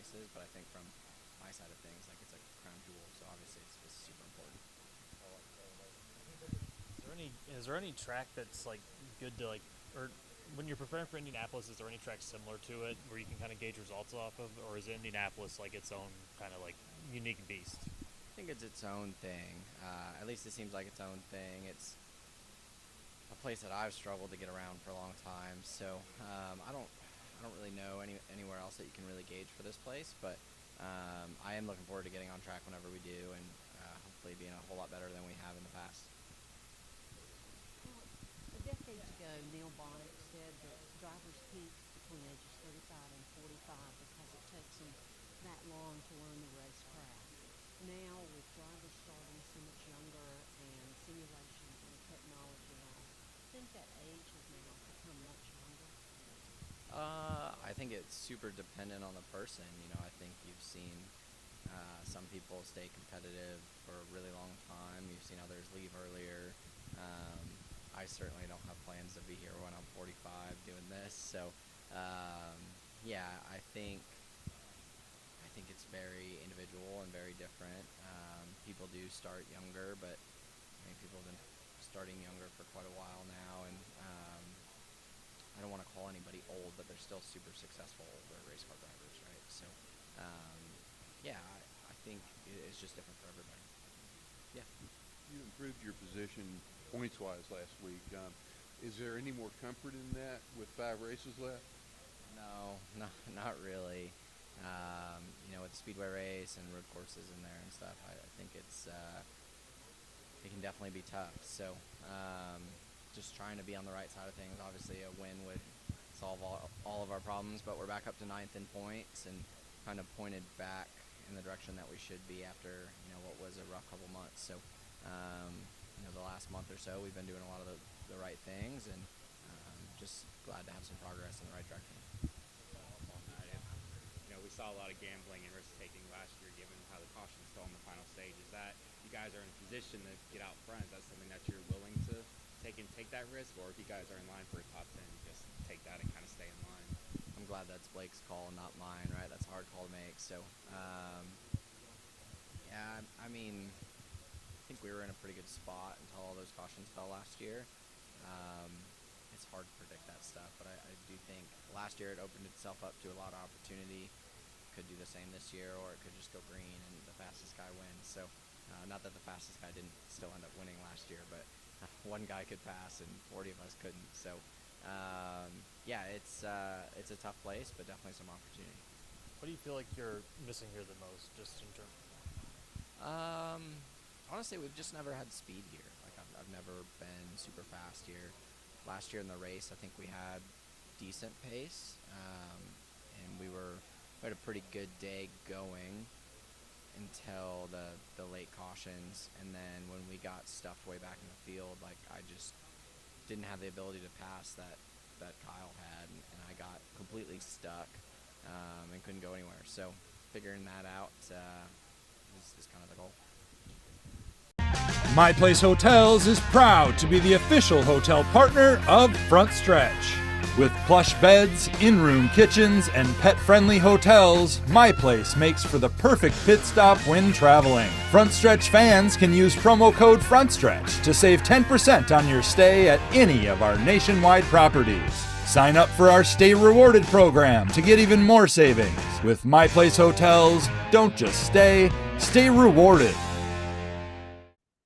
races, but I think from my side of things, like, it's a crown jewel, so obviously it's super important. Is there any track that's like good to like, or when you're preparing for Indianapolis, is there any track similar to it where you can kind of gauge results off of, or is Indianapolis like its own kind of like unique beast? I think it's its own thing. At least it seems like its own thing. It's a place that I've struggled to get around for a long time, so I don't really know anywhere else that you can really gauge for this place, but I am looking forward to getting on track whenever we do, and hopefully being a whole lot better than we have in the past. Well, decades ago, Neil Bonnet said that drivers peak between ages 35 and 45 because it takes them that long to learn the racecraft. Now, with drivers starting so much younger and simulations and technology and all, I think that age has now become much younger. I think it's super dependent on the person. I think you've seen some people stay competitive for a really long time. You've seen others leave earlier. I certainly don't have plans to be here when I'm 45 doing this. So, yeah, I think it's very individual and very different. People do start younger, but I mean, people have been starting younger for quite a while now, and I don't want to call anybody old, but they're still super successful older race car drivers, right? So, yeah, I think it's just different for everybody. Yeah. You improved your position points-wise last week. Is there any more comfort in that with 5 races left? No, not really. With the speedway race and road courses in there and stuff, I think it can definitely be tough. So, just trying to be on the right side of things. Obviously, a win would solve all of our problems, but we're back up to 9th in points and kind of pointed back in the direction that we should be after what was a rough couple months. So, the last month or so, we've been doing a lot of the right things, and just glad to have some progress in the right direction. On that. We saw a lot of gambling and risk taking last year, given how the cautions fell in the final stage. Is that you guys are in a position to get out front? Is that something that you're willing to take that risk, or if you guys are in line for a top 10, you just take that and kind of stay in line? I'm glad that's Blake's call, not mine, right? That's a hard call to make. So, yeah, I mean, I think we were in a pretty good spot until all those cautions fell last year. It's hard to predict that stuff, but I do think last year it opened itself up to a lot of opportunity. Could do the same this year, or it could just go green and the fastest guy wins. So, not that the fastest guy didn't still end up winning last year, but one guy could pass and 40 of us couldn't. So, yeah, it's a tough place, but definitely some opportunity. What do you feel like you're missing here the most, just in terms? Honestly, we've just never had speed here. Like, I've never been super fast here. Last year in the race, I think we had decent pace, and we had a pretty good day going until the late cautions, and then when we got stuffed way back in the field, like, I just didn't have the ability to pass that Kyle had, and I got completely stuck and couldn't go anywhere. So figuring that out is kind of the goal. My Place Hotels is proud to be the official hotel partner of Front Stretch. With plush beds, in-room kitchens, and pet-friendly hotels, My Place makes for the perfect pit stop when traveling. Front Stretch fans can use promo code FRONTSTRETCH to save 10% on your stay at any of our nationwide properties. Sign up for our Stay Rewarded program to get even more savings. With My Place Hotels, don't just stay rewarded.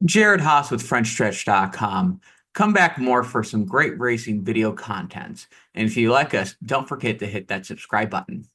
Jared Haas with FrenchStretch.com. Come back more for some great racing video content. And if you like us, don't forget to hit that subscribe button.